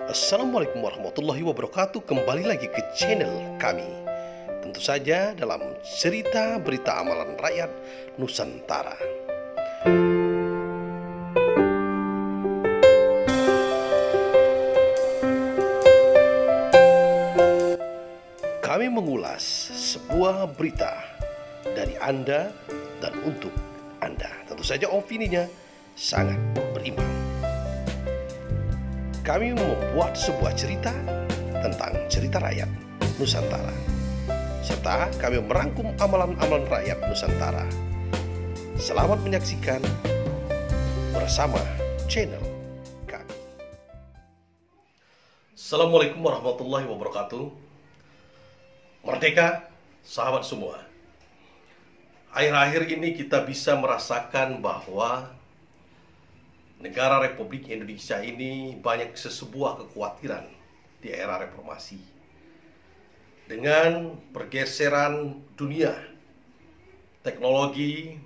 Assalamualaikum warahmatullahi wabarakatuh. Kembali lagi ke channel kami. Tentu saja dalam cerita berita amalan rakyat Nusantara. Kami mengulas sebuah berita dari Anda dan untuk Anda. Tentu saja opininya sangat berimbang. Kami membuat sebuah cerita tentang cerita rakyat Nusantara, serta kami merangkum amalan-amalan rakyat Nusantara. Selamat menyaksikan bersama channel kami. Assalamualaikum warahmatullahi wabarakatuh. Merdeka, sahabat semua. Akhir-akhir ini kita bisa merasakan bahwa negara Republik Indonesia ini banyak sebuah kekhawatiran di era reformasi. Dengan pergeseran dunia teknologi,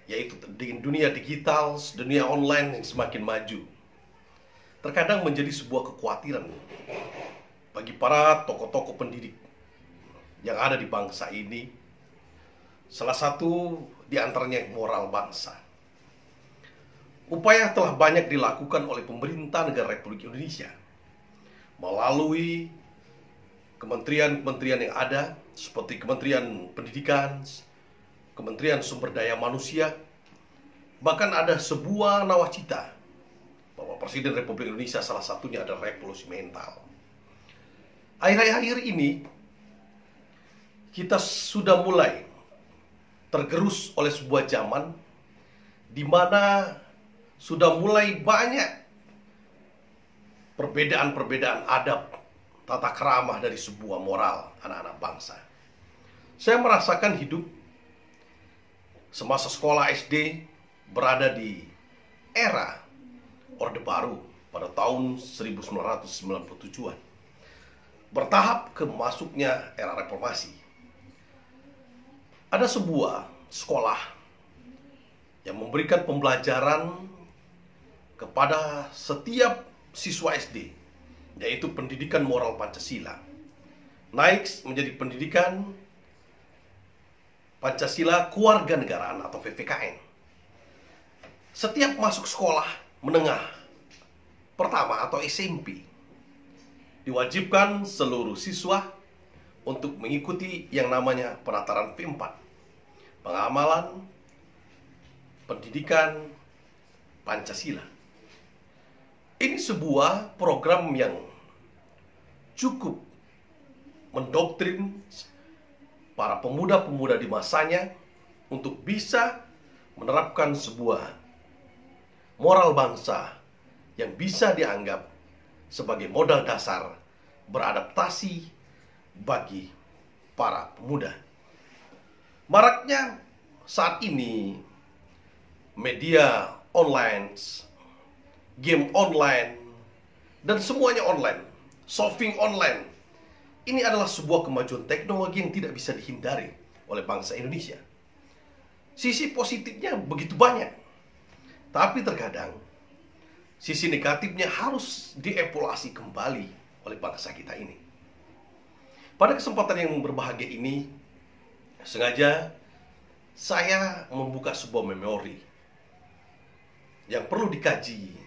yaitu di dunia digital, dunia online yang semakin maju, terkadang menjadi sebuah kekhawatiran bagi para tokoh-tokoh pendidik yang ada di bangsa ini. Salah satu di antaranya moral bangsa. Upaya telah banyak dilakukan oleh pemerintah negara Republik Indonesia melalui kementerian-kementerian yang ada, seperti Kementerian Pendidikan, Kementerian Sumber Daya Manusia. Bahkan ada sebuah nawacita bahwa Presiden Republik Indonesia salah satunya adalah revolusi mental. Akhir-akhir ini kita sudah mulai tergerus oleh sebuah zaman di mana sudah mulai banyak perbedaan-perbedaan adab, tata keramah dari sebuah moral anak-anak bangsa. Saya merasakan hidup semasa sekolah SD berada di era Orde Baru pada tahun 1997-an. Bertahap ke masuknya era reformasi. Ada sebuah sekolah yang memberikan pembelajaran kepada setiap siswa SD, yaitu pendidikan moral Pancasila, naik menjadi pendidikan Pancasila Kewarganegaraan atau PPKN. Setiap masuk sekolah menengah pertama atau SMP, diwajibkan seluruh siswa untuk mengikuti yang namanya penataran P4, pengamalan pendidikan Pancasila. Ini sebuah program yang cukup mendoktrin para pemuda-pemuda di masanya untuk bisa menerapkan sebuah moral bangsa yang bisa dianggap sebagai modal dasar beradaptasi bagi para pemuda. Maraknya saat ini media online, game online, dan semuanya online, shopping online. Ini adalah sebuah kemajuan teknologi yang tidak bisa dihindari oleh bangsa Indonesia. Sisi positifnya begitu banyak, tapi terkadang sisi negatifnya harus dievaluasi kembali oleh bangsa kita ini. Pada kesempatan yang berbahagia ini, sengaja saya membuka sebuah memori yang perlu dikaji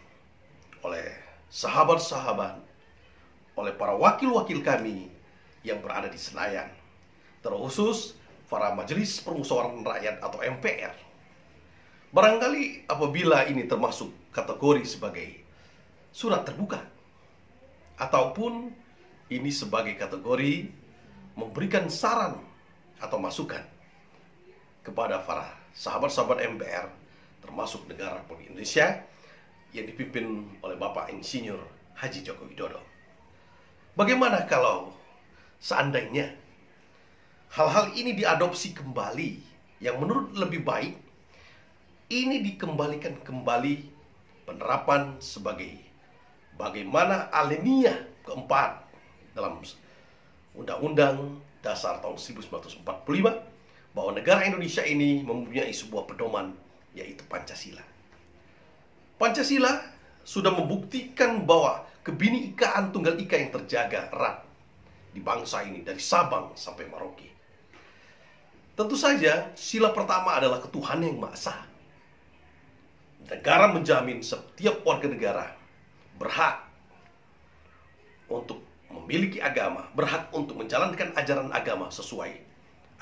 oleh sahabat-sahabat, oleh para wakil-wakil kami yang berada di Senayan, terkhusus para Majelis Permusyawaratan Rakyat atau MPR. Barangkali apabila ini termasuk kategori sebagai surat terbuka, ataupun ini sebagai kategori memberikan saran atau masukan kepada para sahabat-sahabat MPR, termasuk negara Republik Indonesia yang dipimpin oleh Bapak Insinyur Haji Joko Widodo. Bagaimana kalau seandainya hal-hal ini diadopsi kembali, yang menurut lebih baik ini dikembalikan kembali penerapan sebagai bagaimana alinea keempat dalam Undang-Undang Dasar tahun 1945, bahwa negara Indonesia ini mempunyai sebuah pedoman, yaitu Pancasila. Pancasila sudah membuktikan bahwa kebinekaan Tunggal Ika yang terjaga erat di bangsa ini dari Sabang sampai Merauke. Tentu saja sila pertama adalah ketuhanan yang Maha Esa. Negara menjamin setiap warga negara berhak untuk memiliki agama, berhak untuk menjalankan ajaran agama sesuai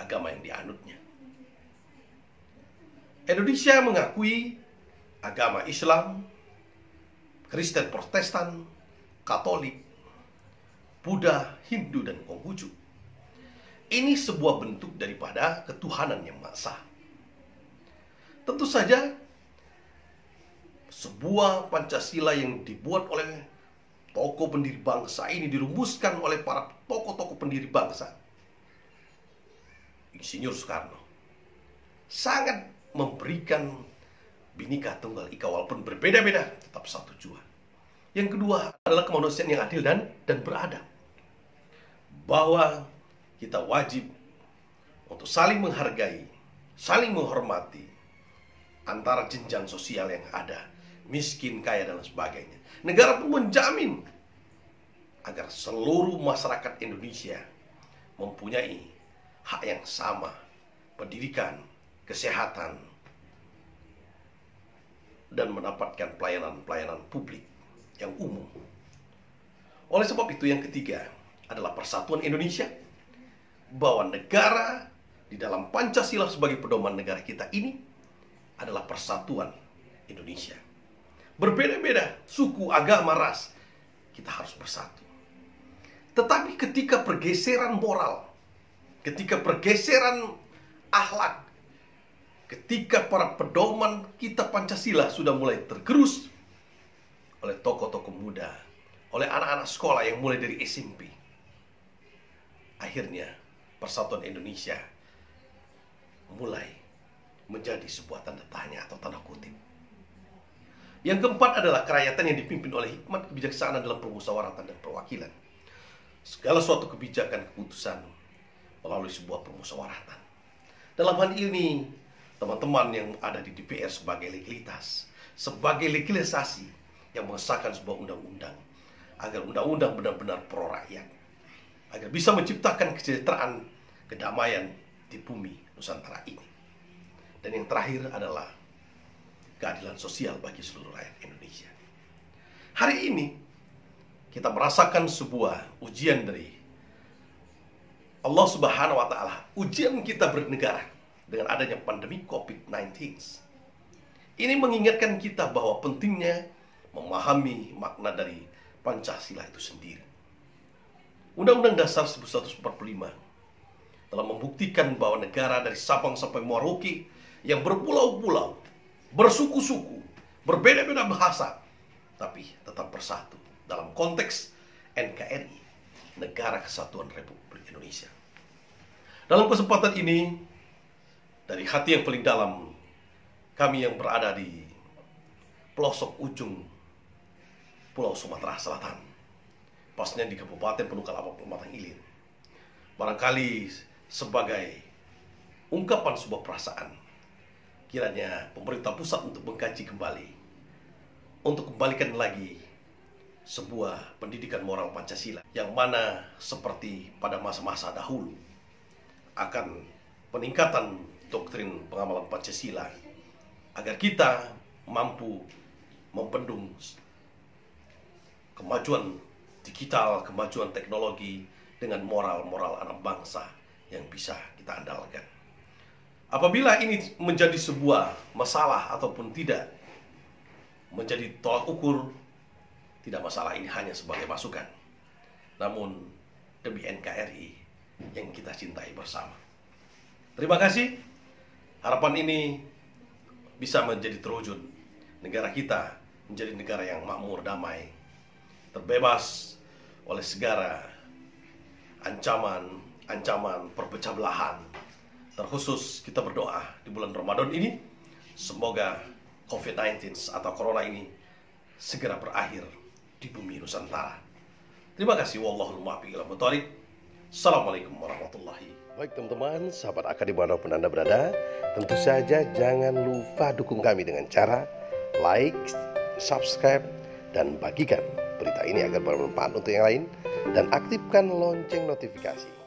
agama yang dianutnya. Indonesia mengakui agama Islam, Kristen Protestan, Katolik, Buddha, Hindu, dan Konghucu. Ini sebuah bentuk daripada ketuhanan yang Maha Esa. Tentu saja sebuah Pancasila yang dibuat oleh tokoh pendiri bangsa ini, dirumuskan oleh para tokoh-tokoh pendiri bangsa, Insinyur Soekarno, sangat memberikan Bhinneka Tunggal Ika, walaupun berbeda-beda tetap satu tujuan. Yang kedua adalah kemanusiaan yang adil dan beradab, bahwa kita wajib untuk saling menghargai, saling menghormati antara jenjang sosial yang ada, miskin, kaya, dan sebagainya. Negara pun menjamin agar seluruh masyarakat Indonesia mempunyai hak yang sama, pendidikan, kesehatan, dan mendapatkan pelayanan-pelayanan publik yang umum. Oleh sebab itu, yang ketiga adalah persatuan Indonesia, bahwa negara di dalam Pancasila sebagai pedoman negara kita ini adalah persatuan Indonesia. Berbeda-beda suku, agama, ras, kita harus bersatu. Tetapi ketika pergeseran moral, ketika pergeseran akhlak, ketika para pedoman kita Pancasila sudah mulai tergerus oleh tokoh-tokoh muda, oleh anak-anak sekolah yang mulai dari SMP, akhirnya persatuan Indonesia mulai menjadi sebuah tanda tanya atau tanda kutip. Yang keempat adalah kerakyatan yang dipimpin oleh hikmat kebijaksanaan dalam permusyawaratan dan perwakilan. Segala suatu kebijakan keputusan melalui sebuah permusyawaratan. Dalam hal ini, teman-teman yang ada di DPR sebagai legalitas, sebagai legislasi yang mengesahkan sebuah undang-undang, agar undang-undang benar-benar pro rakyat, agar bisa menciptakan kesejahteraan, kedamaian di bumi Nusantara ini. Dan yang terakhir adalah keadilan sosial bagi seluruh rakyat Indonesia. Hari ini kita merasakan sebuah ujian dari Allah Subhanahu wa Ta'ala, ujian kita bernegara dengan adanya pandemi COVID-19. Ini mengingatkan kita bahwa pentingnya memahami makna dari Pancasila itu sendiri. Undang-Undang Dasar 1945 telah membuktikan bahwa negara dari Sabang sampai Merauke yang berpulau-pulau, bersuku-suku, berbeda-beda bahasa, tapi tetap bersatu dalam konteks NKRI, Negara Kesatuan Republik Indonesia. Dalam kesempatan ini, dari hati yang paling dalam, kami yang berada di pelosok ujung Pulau Sumatera Selatan, pasnya di Kabupaten Penukan Abang Pematang Ilir, barangkali sebagai ungkapan sebuah perasaan, kiranya pemerintah pusat untuk mengkaji kembali, untuk kembalikan lagi sebuah pendidikan moral Pancasila, yang mana seperti pada masa-masa dahulu akan peningkatan doktrin pengamalan Pancasila, agar kita mampu membendung kemajuan digital, kemajuan teknologi dengan moral-moral anak bangsa yang bisa kita andalkan. Apabila ini menjadi sebuah masalah ataupun tidak menjadi tolak ukur, tidak masalah, ini hanya sebagai masukan. Namun demi NKRI yang kita cintai bersama. Terima kasih. Harapan ini bisa menjadi terwujud. Negara kita menjadi negara yang makmur, damai, terbebas oleh segala ancaman perpecah belahan. Terkhusus kita berdoa di bulan Ramadan ini, semoga COVID-19 atau Corona ini segera berakhir di bumi Nusantara. Terima kasih. Wallahul muwaffiq ila aqwamit. Assalamualaikum warahmatullahi. Baik teman-teman, sahabat akad dimanapun Anda berada, tentu saja jangan lupa dukung kami dengan cara like, subscribe, dan bagikan. berita ini agar bermanfaat untuk yang lain dan aktifkan lonceng notifikasi.